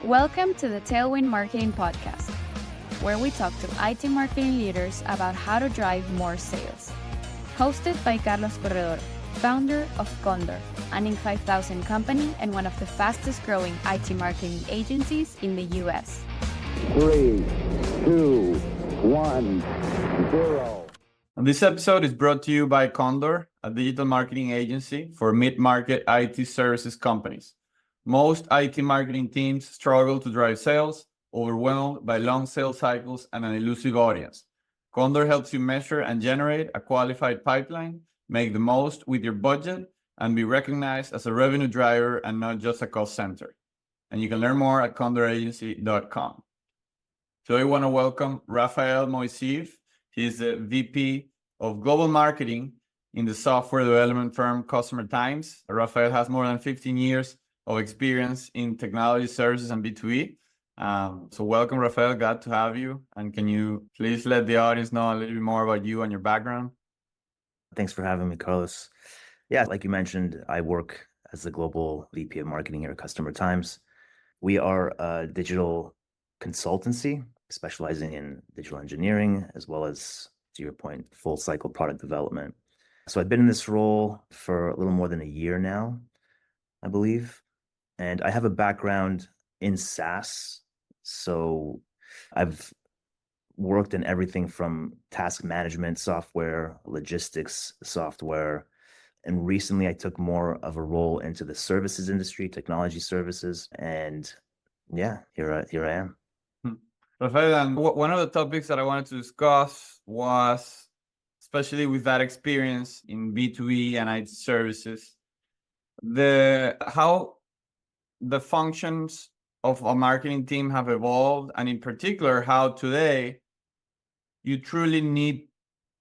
Welcome to the Tailwind Marketing Podcast, where we talk to IT marketing leaders about how to drive more sales. Hosted by Carlos Corredor, founder of Condor, an Inc. 5000 company and one of the fastest growing IT marketing agencies in the US. 3, 2, 1, 0. And this episode is brought to you by Condor, a digital marketing agency for mid-market IT services companies. Most IT marketing teams struggle to drive sales, overwhelmed by long sales cycles and an elusive audience. Condor helps you measure and generate a qualified pipeline, make the most with your budget, and be recognized as a revenue driver and not just a cost center. And you can learn more at condoragency.com. So I want to welcome Rafael Moiseev. He's the VP of Global Marketing in the software development firm Customertimes. Rafael has more than 15 years of experience in technology services and B2B. So welcome, Rafael. Glad to have you. And can you please let the audience know a little bit more about you and your background? Thanks for having me, Carlos. Yeah, like you mentioned, I work as the Global VP of Marketing here at Customertimes. We are a digital consultancy specializing in digital engineering, as well as, to your point, full cycle product development. So I've been in this role for a little more than a year now, I believe. And I have a background in SaaS. So I've worked in everything from task management software, logistics software, and recently I took more of a role into the services industry, technology services, and yeah, here I am. Rafael, and one of the topics that I wanted to discuss was, especially with that experience in B2B and IT services, how the functions of a marketing team have evolved, and in particular, how today you truly need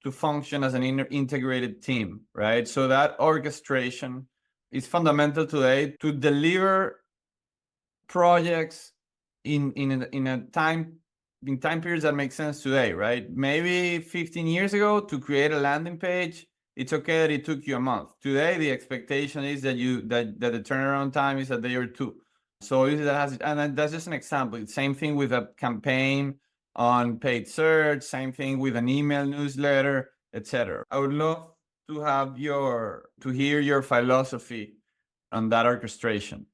to function as an integrated team, right? So that orchestration is fundamental today to deliver projects in time periods that make sense today, right? Maybe 15 years ago, to create a landing page, it's okay that it took you a month. Today, the expectation is that the turnaround time is a day or two. So that's just an example. Same thing with a campaign on paid search, same thing with an email newsletter, etc. I would love to hear your philosophy on that orchestration.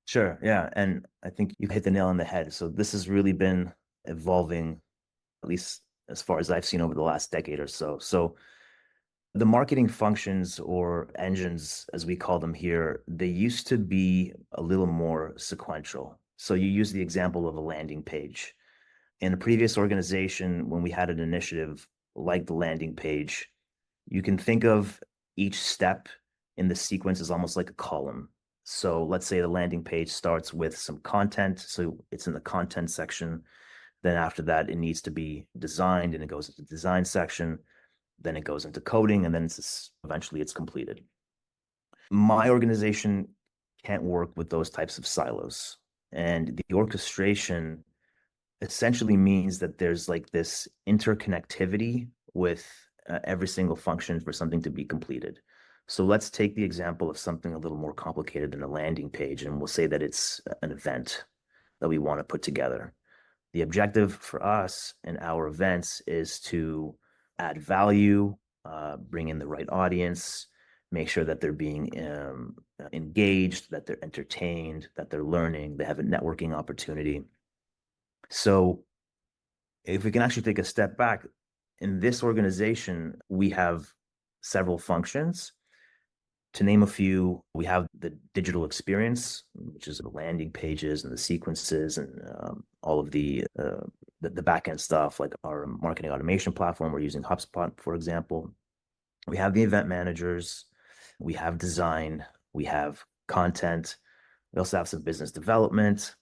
Sure, yeah, and I think you hit the nail on the head. So this has really been evolving, at least as far as I've seen over the last decade or so. So the marketing functions, or engines as we call them here, they used to be a little more sequential. So you use the example of a landing page. In a previous organization, when we had an initiative like the landing page, you can think of each step in the sequence as almost like a column. So let's say the landing page starts with some content. So it's in the content section. Then after that, it needs to be designed, and it goes into the design section. Then it goes into coding, and then eventually it's completed. My organization can't work with those types of silos. And the orchestration essentially means that there's like this interconnectivity with every single function for something to be completed. So let's take the example of something a little more complicated than a landing page, and we'll say that it's an event that we want to put together. The objective for us in our events is to add value, bring in the right audience, make sure that they're being engaged, that they're entertained, that they're learning, they have a networking opportunity. So if we can actually take a step back, in this organization, we have several functions. To name a few, we have the digital experience, which is the landing pages and the sequences and all of the back-end stuff, like our marketing automation platform. We're using HubSpot, for example. We have the event managers, we have design, we have content, we also have some business development,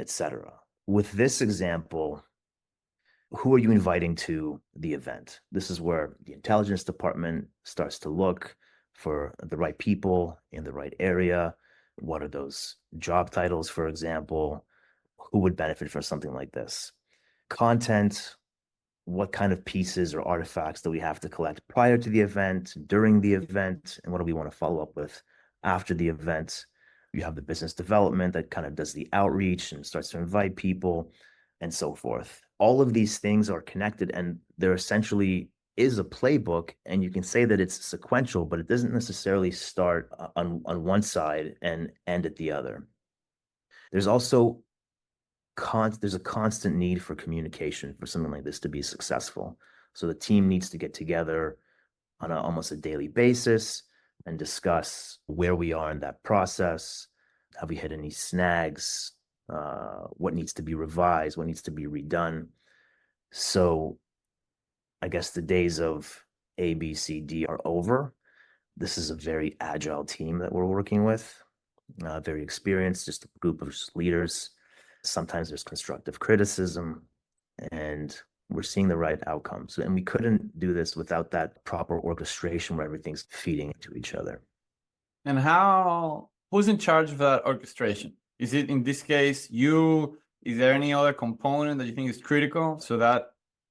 etc. With this example, who are you inviting to the event? This is where the intelligence department starts to look for the right people in the right area. What are those job titles, for example? Who would benefit from something like this? Content, what kind of pieces or artifacts do we have to collect prior to the event, during the event, and what do we want to follow up with after the event? You have the business development that kind of does the outreach and starts to invite people and so forth. All of these things are connected, and there essentially is a playbook, and you can say that it's sequential, but it doesn't necessarily start on one side and end at the other. There's also there's a constant need for communication for something like this to be successful. So the team needs to get together on almost a daily basis and discuss where we are in that process. Have we hit any snags? What needs to be revised? What needs to be redone? So I guess the days of A, B, C, D are over. This is a very agile team that we're working with, very experienced, just a group of leaders. Sometimes there's constructive criticism, and we're seeing the right outcomes. And we couldn't do this without that proper orchestration where everything's feeding into each other. And who's in charge of that orchestration? Is it, in this case, you? Is there any other component that you think is critical so that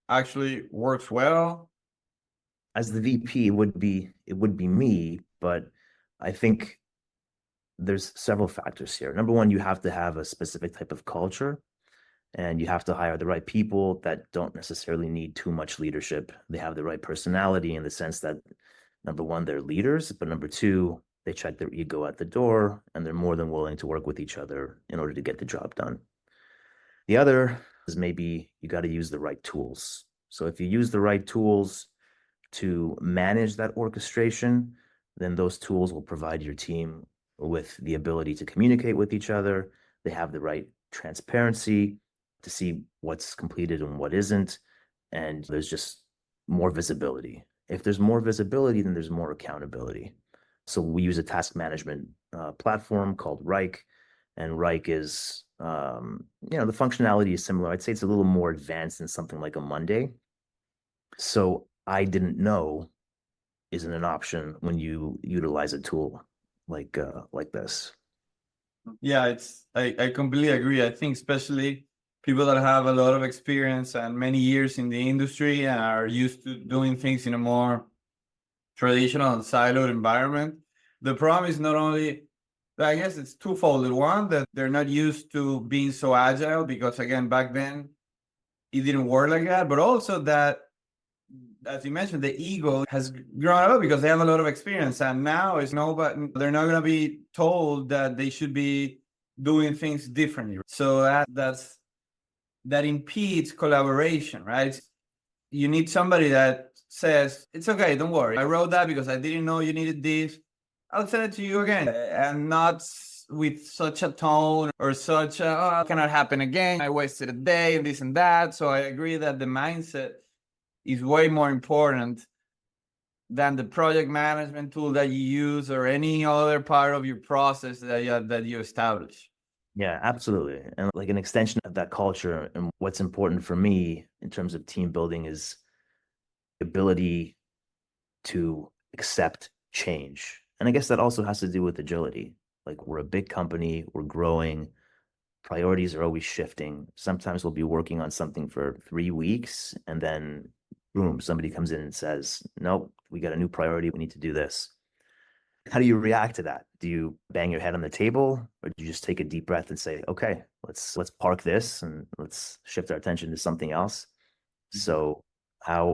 actually works well? As the VP, it would be me, but I think there's several factors here. Number one, you have to have a specific type of culture, and you have to hire the right people that don't necessarily need too much leadership. They have the right personality in the sense that, number one, they're leaders, but number two, they check their ego at the door, and they're more than willing to work with each other in order to get the job done. The other is maybe you got to use the right tools. So if you use the right tools to manage that orchestration, then those tools will provide your team with the ability to communicate with each other. They have the right transparency to see what's completed and what isn't. And there's just more visibility. If there's more visibility, then there's more accountability. So we use a task management platform called Rike, and Rike is, the functionality is similar. I'd say it's a little more advanced than something like a Monday. So I didn't know isn't an option when you utilize a tool like this. Yeah, I completely agree. I think especially people that have a lot of experience and many years in the industry and are used to doing things in a more traditional and siloed environment. The problem is not only, I guess it's twofold. One, that they're not used to being so agile because, again, back then it didn't work like that, but also that, as you mentioned, the ego has grown up because they have a lot of experience, and now they're not going to be told that they should be doing things differently. So that impedes collaboration, right? You need somebody that says, it's okay, don't worry. I wrote that because I didn't know you needed this. I'll send it to you again. And not with such a tone or such it cannot happen again. I wasted a day and this and that. So I agree that the mindset is way more important than the project management tool that you use or any other part of your process that you establish. Yeah, absolutely. And like an extension of that culture, and what's important for me in terms of team building is the ability to accept change. And I guess that also has to do with agility. Like, we're a big company, we're growing, priorities are always shifting. Sometimes we'll be working on something for 3 weeks, and then boom, somebody comes in and says, nope, we got a new priority, we need to do this. How do you react to that? Do you bang your head on the table, or do you just take a deep breath and say, okay, let's park this and let's shift our attention to something else? So I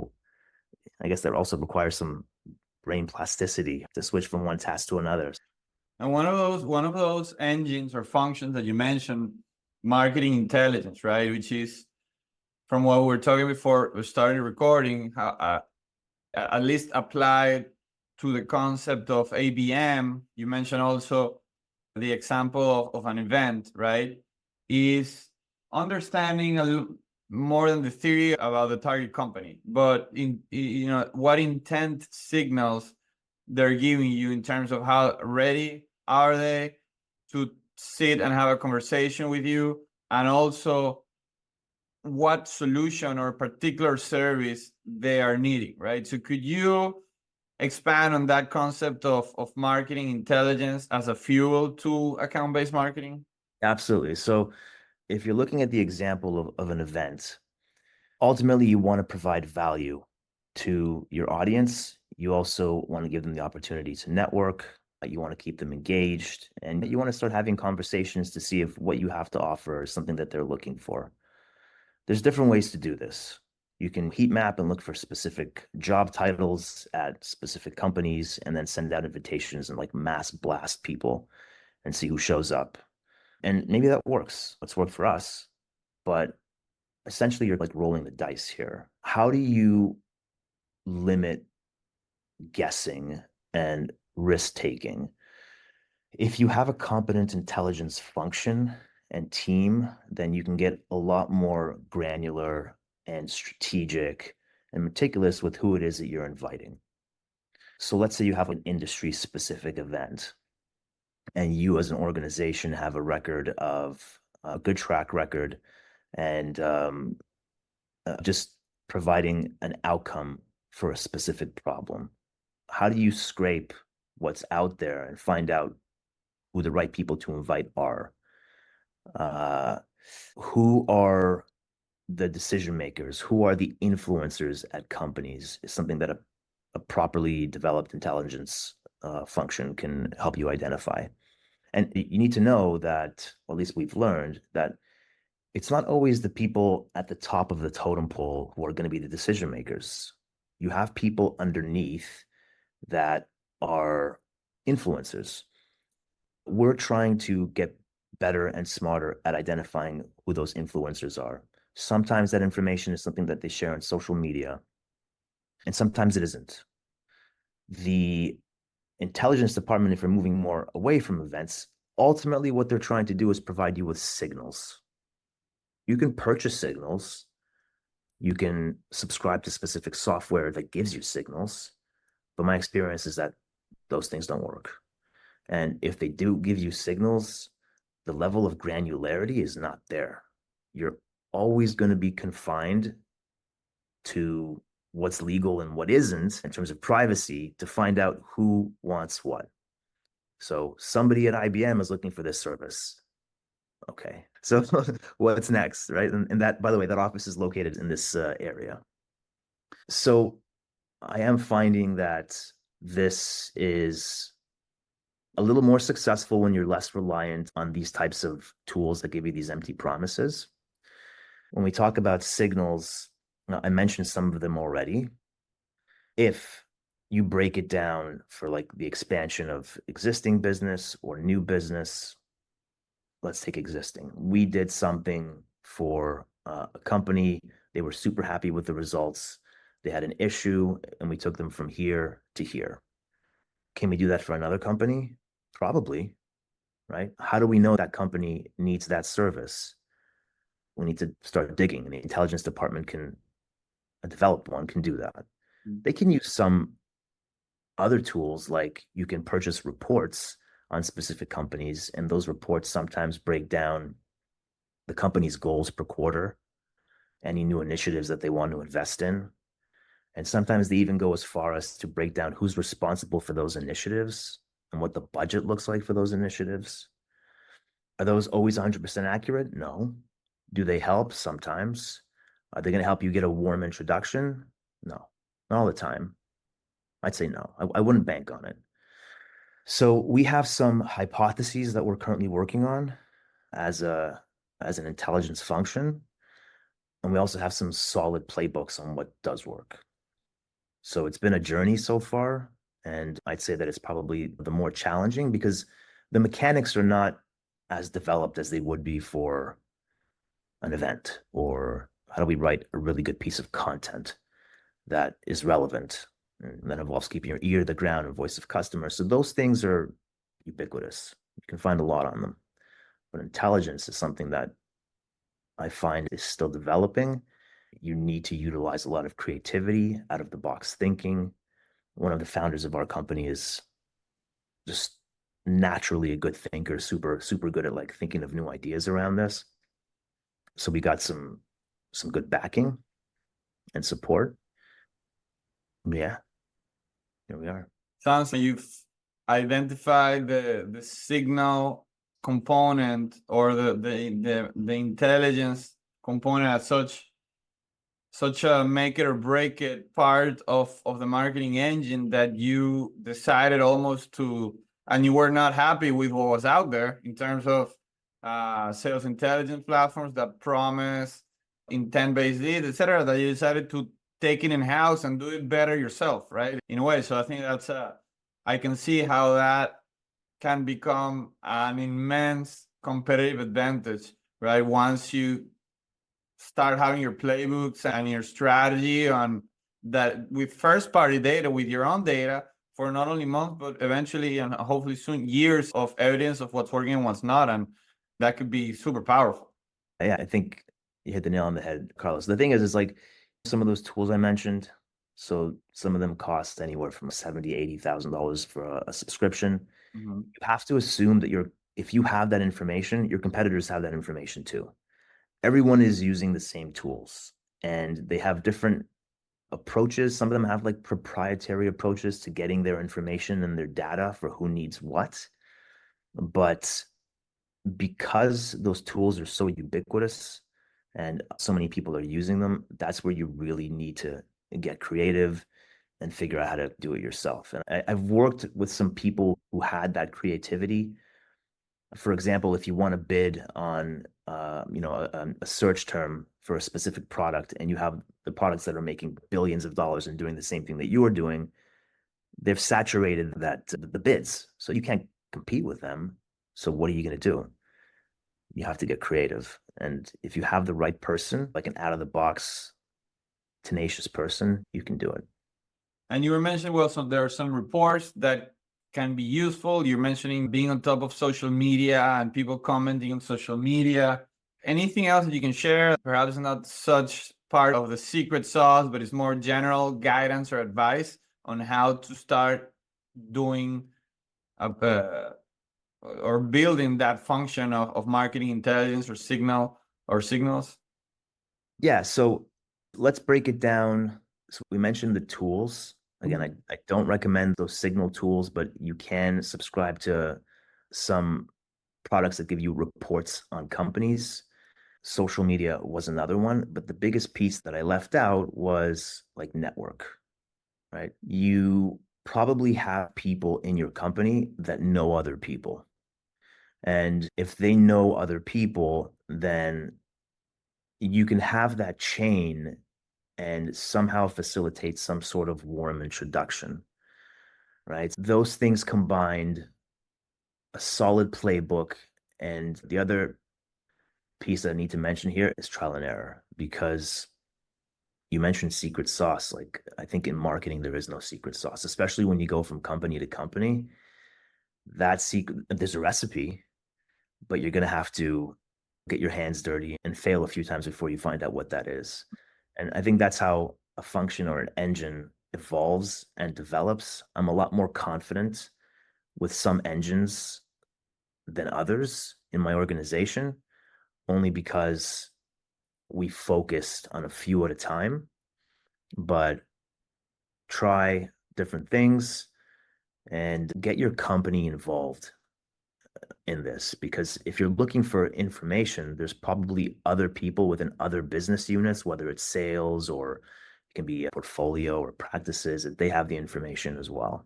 guess that also requires some brain plasticity to switch from one task to another. And one of those engines or functions that you mentioned, marketing intelligence, right? Which is, from what we were talking before we started recording, at least applied to the concept of ABM. You mentioned also the example of an event, right? Is understanding a little more than the theory about the target company, but what intent signals they're giving you in terms of how ready are they to sit and have a conversation with you, and also what solution or particular service they are needing, right? So could you expand on that concept of marketing intelligence as a fuel to account-based marketing? Absolutely. So if you're looking at the example of an event, ultimately you want to provide value to your audience. You also want to give them the opportunity to network, You want to keep them engaged, and you want to start having conversations to see if what you have to offer is something that they're looking for. There's different ways to do this. You can heat map and look for specific job titles at specific companies and then send out invitations and like mass blast people and see who shows up. And maybe that works. It's worked for us, but essentially you're like rolling the dice here. How do you limit guessing and risk taking? If you have a competent intelligence function and team, then you can get a lot more granular and strategic and meticulous with who it is that you're inviting. So let's say you have an industry specific event and you as an organization have a record of a good track record and just providing an outcome for a specific problem. How do you scrape what's out there and find out who the right people to invite are? Who are the decision makers? Who are the influencers at companies? Is something that a properly developed intelligence function can help you identify. And you need to know that, or at least we've learned, that it's not always the people at the top of the totem pole who are going to be the decision makers. You have people underneath that are influencers. We're trying to get better and smarter at identifying who those influencers are. Sometimes that information is something that they share on social media, and sometimes it isn't. The intelligence department, if we're moving more away from events, ultimately what they're trying to do is provide you with signals. You can purchase signals. You can subscribe to specific software that gives you signals. But my experience is that those things don't work. And if they do give you signals, the level of granularity is not there. You're always going to be confined to what's legal and what isn't in terms of privacy to find out who wants what. So somebody at IBM is looking for this service. Okay, so what's next, right? And that, by the way, that office is located in this area. So I am finding that this is a little more successful when you're less reliant on these types of tools that give you these empty promises. When we talk about signals, I mentioned some of them already. If you break it down for like the expansion of existing business or new business, let's take existing. We did something for a company. They were super happy with the results. They had an issue and we took them from here to here. Can we do that for another company? Probably, right? How do we know that company needs that service? We need to start digging, and the intelligence department can develop one, can do that. They can use some other tools, like you can purchase reports on specific companies, and those reports sometimes break down the company's goals per quarter, any new initiatives that they want to invest in. And sometimes they even go as far as to break down who's responsible for those initiatives and what the budget looks like for those initiatives. Are those always 100% accurate? No. Do they help? Sometimes. Are they going to help you get a warm introduction? No, not all the time. I'd say no. I wouldn't bank on it. So we have some hypotheses that we're currently working on as an intelligence function. And we also have some solid playbooks on what does work. So it's been a journey so far. And I'd say that it's probably the more challenging because the mechanics are not as developed as they would be for an event, or how do we write a really good piece of content that is relevant and that involves keeping your ear to the ground and voice of customer. So those things are ubiquitous. You can find a lot on them. But intelligence is something that I find is still developing. You need to utilize a lot of creativity, out of the box thinking. One of the founders of our company is just naturally a good thinker, super good at like thinking of new ideas around this. So we got some good backing and support. Yeah, here we are. Sounds like you've identified the signal component or the intelligence component as such a make it or break it part of the marketing engine that you decided almost to and you were not happy with what was out there in terms of sales intelligence platforms that promise intent-based leads, etc., that you decided to take it in-house and do it better yourself, right? In a way. So I think that's I can see how that can become an immense competitive advantage, right? Once you start having your playbooks and your strategy on that with first-party data, with your own data, for not only months, but eventually and hopefully soon years of evidence of what's working and what's not. And that could be super powerful. Yeah, I think you hit the nail on the head, Carlos. The thing is like some of those tools I mentioned, so some of them cost anywhere from $70,000, $80,000 for a subscription. Mm-hmm. You have to assume that if you have that information, your competitors have that information too. Everyone is using the same tools and they have different approaches. Some of them have like proprietary approaches to getting their information and their data for who needs what. But because those tools are so ubiquitous and so many people are using them, that's where you really need to get creative and figure out how to do it yourself. And I've worked with some people who had that creativity. For example, if you want to bid on a search term for a specific product and you have the products that are making billions of dollars and doing the same thing that you are doing, they've saturated the bids. So you can't compete with them. So what are you going to do? You have to get creative. And if you have the right person, like an out-of-the-box, tenacious person, you can do it. And you were mentioning, well, so there are some reports that can be useful. You're mentioning being on top of social media and people commenting on social media. Anything else that you can share? Perhaps not such part of the secret sauce, but it's more general guidance or advice on how to start doing or building that function of marketing intelligence or signals. Yeah, so let's break it down. So we mentioned the tools. Again, I don't recommend those signal tools, but you can subscribe to some products that give you reports on companies. Social media was another one, but the biggest piece that I left out was like network, right? You probably have people in your company that know other people. And if they know other people, then you can have that chain and somehow facilitate some sort of warm introduction, right? Those things combined, a solid playbook. And the other piece that I need to mention here is trial and error, because you mentioned secret sauce. Like, I think in marketing, there is no secret sauce, especially when you go from company to company. That secret, there's a recipe, but you're going to have to get your hands dirty and fail a few times before you find out what that is. And I think that's how a function or an engine evolves and develops. I'm a lot more confident with some engines than others in my organization, only because we focused on a few at a time, but try different things and get your company involved in this, because if you're looking for information, there's probably other people within other business units, whether it's sales or it can be a portfolio or practices, that they have the information as well.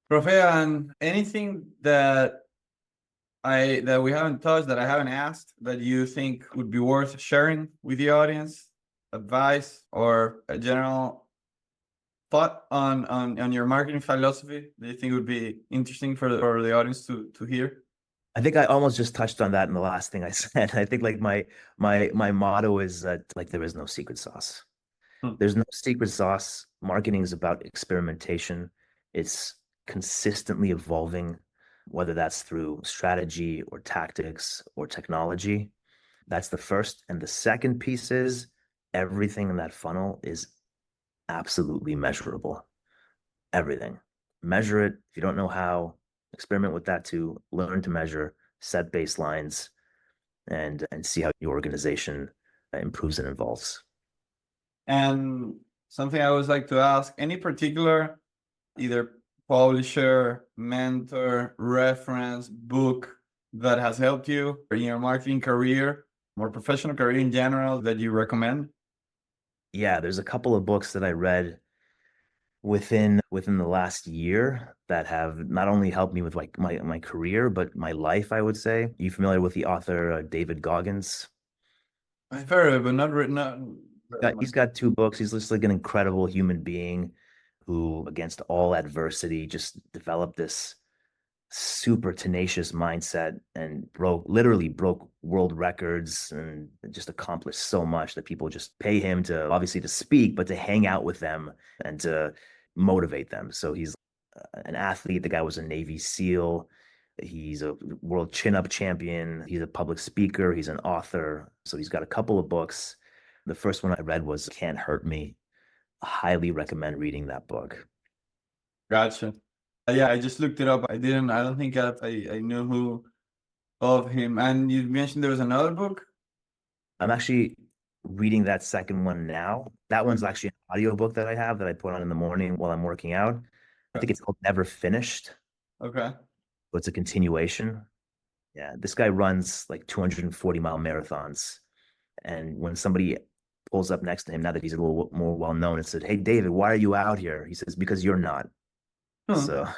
Rafael, anything that we haven't touched, that I haven't asked, that you think would be worth sharing with the audience, advice or a general thought on your marketing philosophy that you think would be interesting for the audience to hear? I think I almost just touched on that in the last thing I said. I think like my motto is that like there is no secret sauce. There's no secret sauce. Marketing is about experimentation. It's consistently evolving, whether that's through strategy or tactics or technology. That's the first. And the second piece is everything in that funnel is absolutely measurable. Everything. Measure it. If you don't know how, experiment with that too. Learn to measure, set baselines, and see how your organization improves and evolves. And something I always like to ask, any particular either publisher, mentor, reference, book that has helped you in your marketing career or professional career in general that you recommend? Yeah, there's a couple of books that I read within the last year that have not only helped me with like my career, but my life, I would say. You familiar with the author David Goggins? I've heard of it, but not written out. He's got 2 books. He's just like an incredible human being who, against all adversity, just developed this super tenacious mindset and literally broke world records and just accomplished so much that people just pay him to obviously to speak, but to hang out with them and to motivate them. So he's an athlete. The guy was a Navy SEAL. He's a world chin-up champion. He's a public speaker. He's an author. So he's got a couple of books. The first one I read was Can't Hurt Me. I highly recommend reading that book. Gotcha. Yeah, I just looked it up. I don't think I knew who of him. And you mentioned there was another book? I'm actually reading that second one now. That one's actually an audiobook that I have that I put on in the morning while I'm working out. I think it's called Never Finished. Okay. So it's a continuation. Yeah, this guy runs like 240-mile marathons. And when somebody pulls up next to him, now that he's a little more well-known, and said, "Hey, David, why are you out here?" He says, "Because you're not." Huh.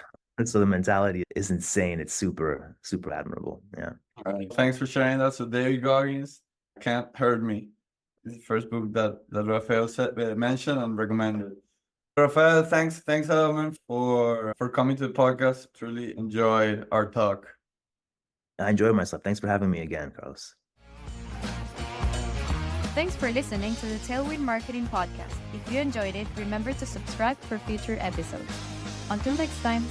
So the mentality is insane. It's super, super admirable. Yeah. All right. Thanks for sharing that. So David Goggins, Can't Hurt Me. It's the first book that Rafael mentioned and recommended. Rafael, thanks a lot, man, for coming to the podcast. Truly enjoyed our talk. I enjoyed myself. Thanks for having me again, Carlos. Thanks for listening to the Tailwind Marketing Podcast. If you enjoyed it, remember to subscribe for future episodes. Until next time.